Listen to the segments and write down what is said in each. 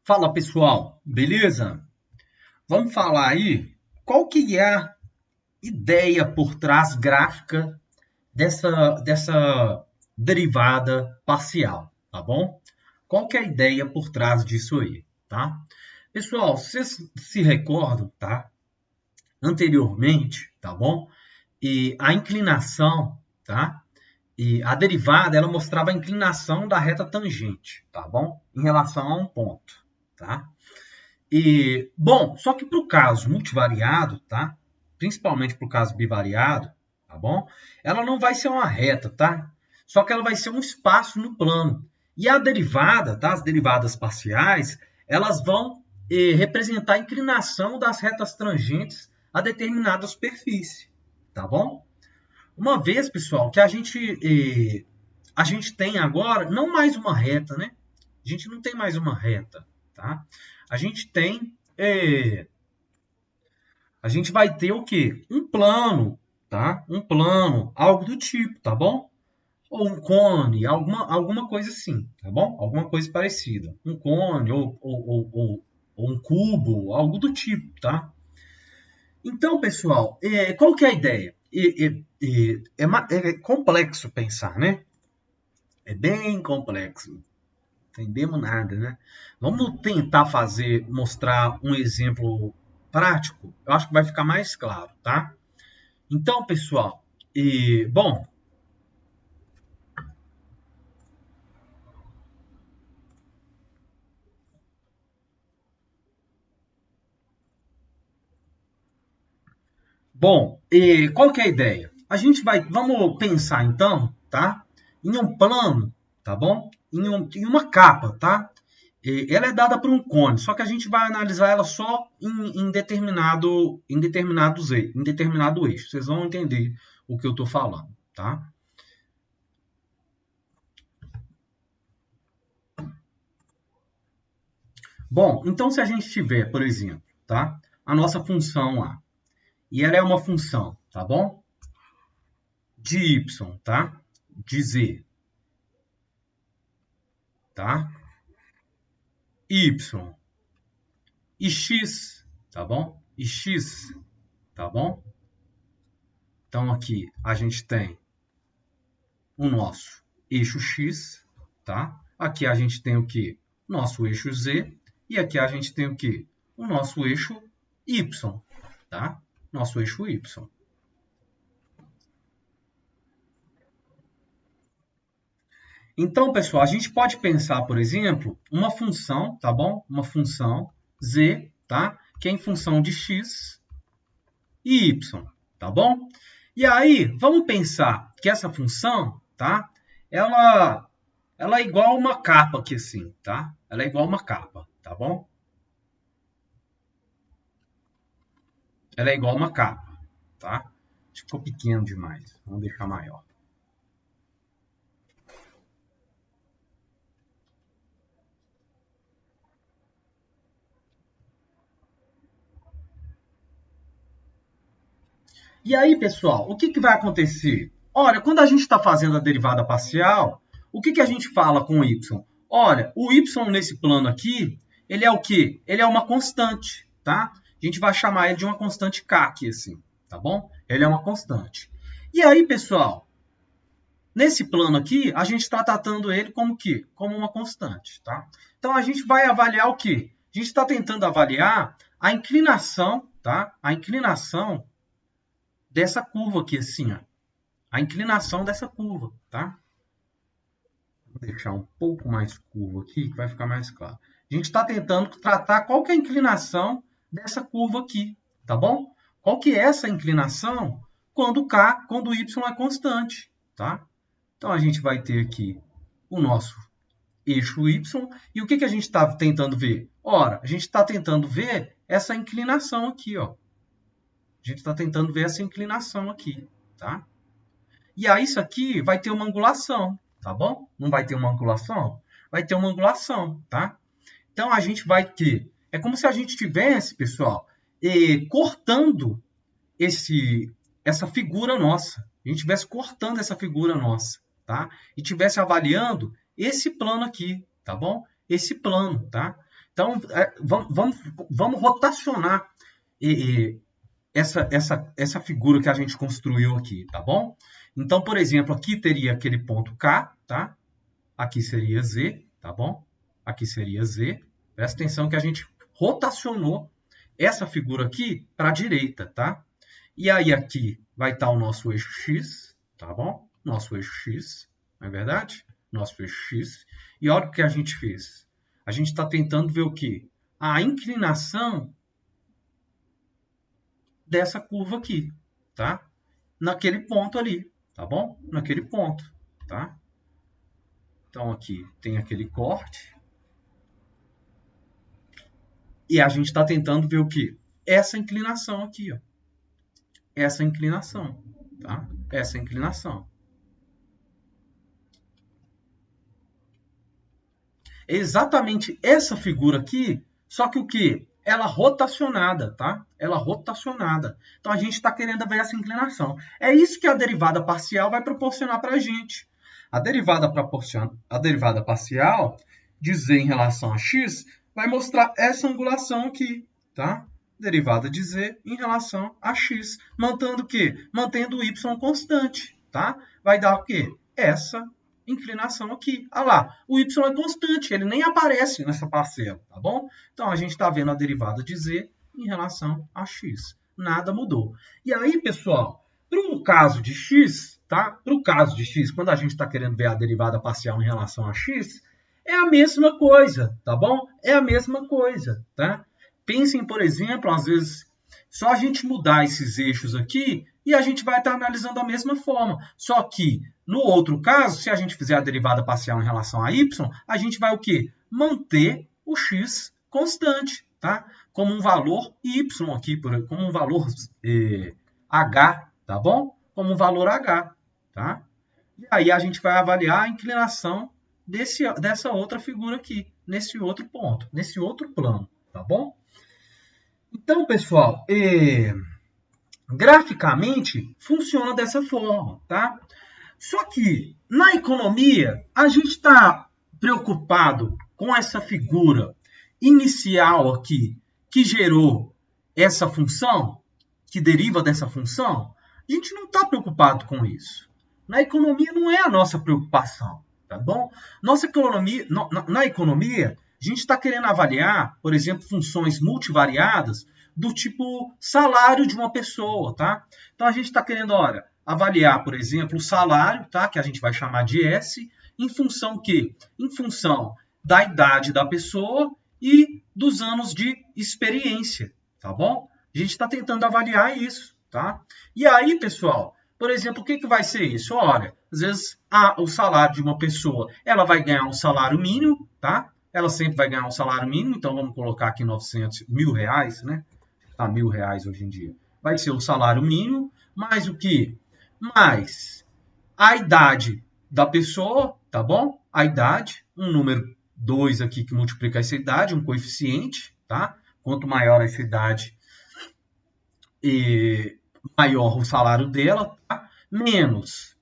Fala pessoal, beleza? Vamos falar aí qual que é a ideia por trás gráfica dessa derivada parcial, tá bom? Qual que é a ideia por trás disso aí, tá? Pessoal, vocês se recordam, tá? Anteriormente, tá bom? E a inclinação, tá? E a derivada, ela mostrava a inclinação da reta tangente, tá bom? Em relação a um ponto, tá? Bom, só que para o caso multivariado, tá? Principalmente para o caso bivariado, tá bom? Ela não vai ser uma reta, tá? Só que ela vai ser um espaço no plano. E a derivada, tá? As derivadas parciais, elas vão representar a inclinação das retas tangentes a determinada superfície, tá bom? Uma vez, pessoal, que a gente tem agora não mais uma reta, né? A gente não tem mais uma reta, tá? A gente tem, a gente vai ter o quê? Um plano, tá? Um plano, algo do tipo, tá bom? Ou um cone, alguma coisa assim, tá bom? Alguma coisa parecida. Um cone ou um cubo, algo do tipo, tá? Então, pessoal, qual que é a ideia? É complexo pensar, né? É bem complexo. Entendemos nada, né? Vamos tentar mostrar um exemplo prático. Eu acho que vai ficar mais claro, tá? Então, pessoal, bom, qual que é a ideia? Vamos pensar então, tá? Em um plano, tá bom? Em uma capa, tá? Ela é dada por um cone, só que a gente vai analisar ela só em determinado eixo. Vocês vão entender o que eu estou falando, tá? Bom, então se a gente tiver, por exemplo, tá? A nossa função lá, e ela é uma função, tá bom? De y, tá? De z, tá? Y e x, tá bom? E x, tá bom? Então aqui a gente tem o nosso eixo x, tá? Aqui a gente tem o que? Nosso eixo z. E aqui a gente tem o que? O nosso eixo y, tá? Nosso eixo y. Então, pessoal, a gente pode pensar, por exemplo, uma função, tá bom? Uma função z, tá? Que é em função de x e y, tá bom? E aí, vamos pensar que essa função, tá? Ela, ela é igual a uma capa aqui assim, tá? Ela é igual a uma capa, tá bom? Ela é igual a uma capa, tá? Acho que ficou pequeno demais. Vamos deixar maior. E aí, pessoal, o que vai acontecer? Olha, quando a gente está fazendo a derivada parcial, o que a gente fala com o y? Olha, o y nesse plano aqui, ele é o quê? Ele é uma constante, tá? A gente vai chamar ele de uma constante k aqui, assim, tá bom? Ele é uma constante. E aí, pessoal, nesse plano aqui, a gente está tratando ele como que? Como uma constante, tá? Então, a gente vai avaliar o quê? A gente está tentando avaliar a inclinação, tá? A inclinação dessa curva aqui, assim, ó. A inclinação dessa curva, tá? Vou deixar um pouco mais curvo aqui, que vai ficar mais claro. A gente está tentando tratar qual que é a inclinação dessa curva aqui, tá bom? Qual que é essa inclinação quando o y é constante, tá? Então, a gente vai ter aqui o nosso eixo y. E o que a gente está tentando ver? Ora, a gente está tentando ver essa inclinação aqui, ó. A gente está tentando ver essa inclinação aqui, tá? E aí isso aqui vai ter uma angulação, tá bom? Não vai ter uma angulação? Vai ter uma angulação, tá? Então a gente vai ter... É como se a gente tivesse, pessoal, cortando essa figura nossa. A gente estivesse cortando essa figura nossa, tá? E estivesse avaliando esse plano aqui, tá bom? Esse plano, tá? Então, vamos rotacionar essa figura que a gente construiu aqui, tá bom? Então, por exemplo, aqui teria aquele ponto K, tá? Aqui seria Z, tá bom? Aqui seria Z. Presta atenção que a gente rotacionou essa figura aqui para a direita, tá? E aí aqui vai estar o nosso eixo X, tá bom? Nosso eixo X, não é verdade? Nosso eixo X. E olha o que a gente fez. A gente está tentando ver o quê? A inclinação dessa curva aqui, tá? Naquele ponto ali, tá bom? Naquele ponto, tá? Então aqui tem aquele corte. E a gente está tentando ver o quê? Essa inclinação aqui, ó. Essa inclinação, tá? Essa inclinação. É exatamente essa figura aqui, só que o quê? Ela rotacionada, tá? Ela rotacionada. Então, a gente está querendo ver essa inclinação. É isso que a derivada parcial vai proporcionar para a gente. A derivada parcial de z em relação a x vai mostrar essa angulação aqui, tá? Derivada de z em relação a x. Mantendo o quê? Mantendo o y constante, tá? Vai dar o quê? Essa inclinação aqui. Olha lá, o y é constante, ele nem aparece nessa parcela, tá bom? Então, a gente está vendo a derivada de z em relação a x. Nada mudou. E aí, pessoal, para o caso de x, tá? Para o caso de x, quando a gente está querendo ver a derivada parcial em relação a x, é a mesma coisa, tá bom? É a mesma coisa, tá? Pensem, por exemplo, às vezes, só a gente mudar esses eixos aqui e a gente vai estar analisando da mesma forma. Só que, no outro caso, se a gente fizer a derivada parcial em relação a y, a gente vai o quê? Manter o x constante, tá? Como um valor y aqui, como um valor h, tá bom? Como um valor h, tá? E aí a gente vai avaliar a inclinação dessa outra figura aqui, nesse outro ponto, nesse outro plano, tá bom? Então, pessoal, graficamente funciona dessa forma, tá? Só que na economia a gente está preocupado com essa figura inicial aqui que gerou essa função, que deriva dessa função. A gente não está preocupado com isso. Na economia não é a nossa preocupação, tá bom? Na economia, a gente está querendo avaliar, por exemplo, funções multivariadas do tipo salário de uma pessoa, tá? Então, a gente está querendo, olha, avaliar, por exemplo, o salário, tá? Que a gente vai chamar de S, em função quê? Em função da idade da pessoa e dos anos de experiência, tá bom? A gente está tentando avaliar isso, tá? E aí, pessoal, por exemplo, o que vai ser isso? Olha, às vezes o salário de uma pessoa, ela vai ganhar um salário mínimo, tá? Ela sempre vai ganhar um salário mínimo, então vamos colocar aqui R$1.000, né? Tá R$1.000 hoje em dia. Vai ser o salário mínimo, mais o quê? Mais a idade da pessoa, tá bom? A idade, um número 2 aqui que multiplica essa idade, um coeficiente, tá? Quanto maior essa idade, maior o salário dela, tá? Menos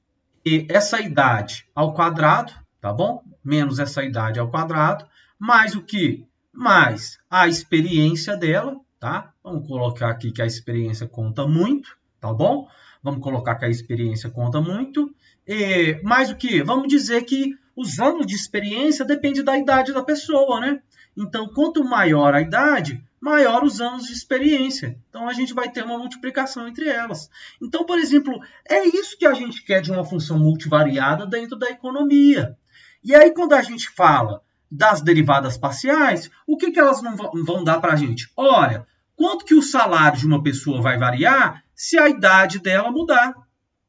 essa idade ao quadrado, tá bom? Menos essa idade ao quadrado, mais o que? Mais a experiência dela, tá? Vamos colocar aqui que a experiência conta muito, tá bom? Vamos colocar que a experiência conta muito. Mais o que? Vamos dizer que os anos de experiência depende da idade da pessoa, né? Então, quanto maior a idade, maior os anos de experiência. Então, a gente vai ter uma multiplicação entre elas. Então, por exemplo, é isso que a gente quer de uma função multivariada dentro da economia. E aí, quando a gente fala das derivadas parciais, o que elas vão dar para a gente? Olha, quanto que o salário de uma pessoa vai variar se a idade dela mudar,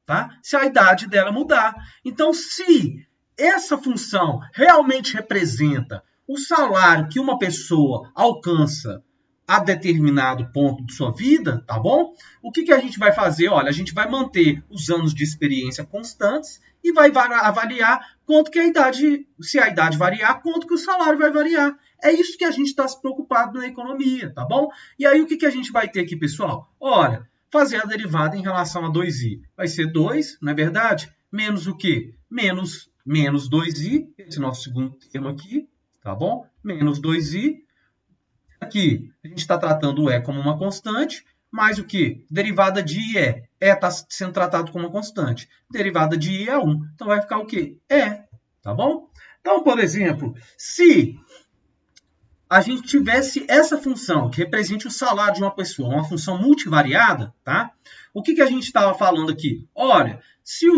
tá? Se a idade dela mudar. Então, se essa função realmente representa o salário que uma pessoa alcança a determinado ponto de sua vida, tá bom? O que a gente vai fazer? Olha, a gente vai manter os anos de experiência constantes e vai avaliar quanto que a idade, se a idade variar, quanto que o salário vai variar. É isso que a gente está se preocupado na economia, tá bom? E aí, o que a gente vai ter aqui, pessoal? Olha, fazer a derivada em relação a 2i. Vai ser 2, não é verdade? Menos o quê? Menos 2i, esse nosso segundo termo aqui, tá bom? Menos 2i, Aqui, a gente está tratando o E como uma constante, mais o que? Derivada de I é. E está sendo tratado como uma constante. Derivada de I é 1. Então, vai ficar o quê? E. Tá bom? Então, por exemplo, se a gente tivesse essa função que represente o salário de uma pessoa, uma função multivariada, tá? O que a gente estava falando aqui? Olha, se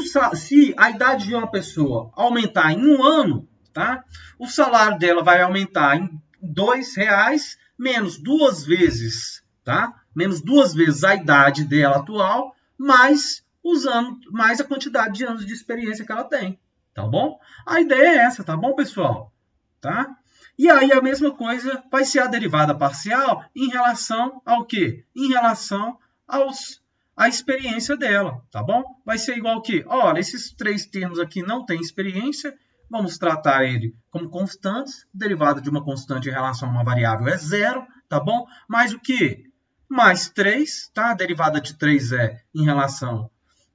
a idade de uma pessoa aumentar em 1 ano, tá? O salário dela vai aumentar em R$2 menos 2 vezes, tá? Menos 2 vezes a idade dela atual, mais mais a quantidade de anos de experiência que ela tem, tá bom? A ideia é essa, tá bom, pessoal? Tá? E aí a mesma coisa vai ser a derivada parcial em relação ao quê? Em relação à experiência dela, tá bom? Vai ser igual que, olha, esses 3 termos aqui não têm experiência, vamos tratar ele como constantes, derivada de uma constante em relação a uma variável é 0, tá bom? Mais o que? Mais 3, tá? A derivada de 3E em relação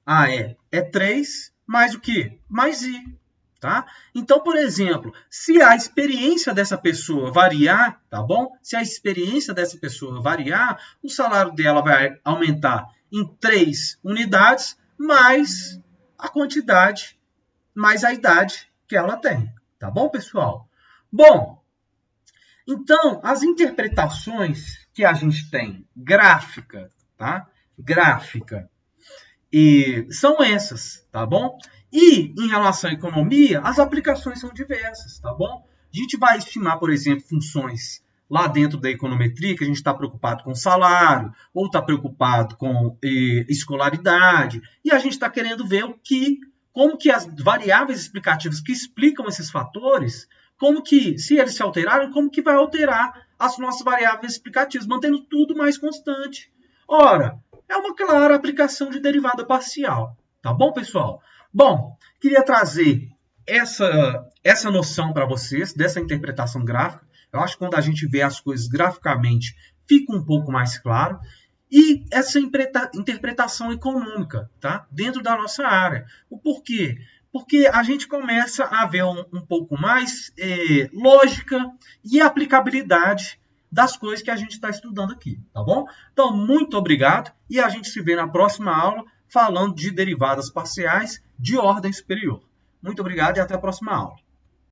a E é 3, mais o que? Mais I. Tá? Então, por exemplo, se a experiência dessa pessoa variar, tá bom? Se a experiência dessa pessoa variar, o salário dela vai aumentar em 3 unidades, mais a quantidade, mais a idade que ela tem. Tá bom, pessoal? Bom, então, as interpretações que a gente tem, gráfica, tá? Gráfica, e são essas, tá bom? E, em relação à economia, as aplicações são diversas, tá bom? A gente vai estimar, por exemplo, funções lá dentro da econometria, que a gente está preocupado com salário, ou está preocupado com escolaridade, e a gente está querendo ver como que as variáveis explicativas que explicam esses fatores, como que, se eles se alteraram, como que vai alterar as nossas variáveis explicativas, mantendo tudo mais constante. Ora, é uma clara aplicação de derivada parcial. Tá bom, pessoal? Bom, queria trazer essa noção para vocês, dessa interpretação gráfica. Eu acho que quando a gente vê as coisas graficamente, fica um pouco mais claro. E essa interpretação econômica, tá? Dentro da nossa área. O porquê? Porque a gente começa a ver um pouco mais lógica e aplicabilidade das coisas que a gente está estudando aqui, tá bom? Então, muito obrigado e a gente se vê na próxima aula falando de derivadas parciais de ordem superior. Muito obrigado e até a próxima aula.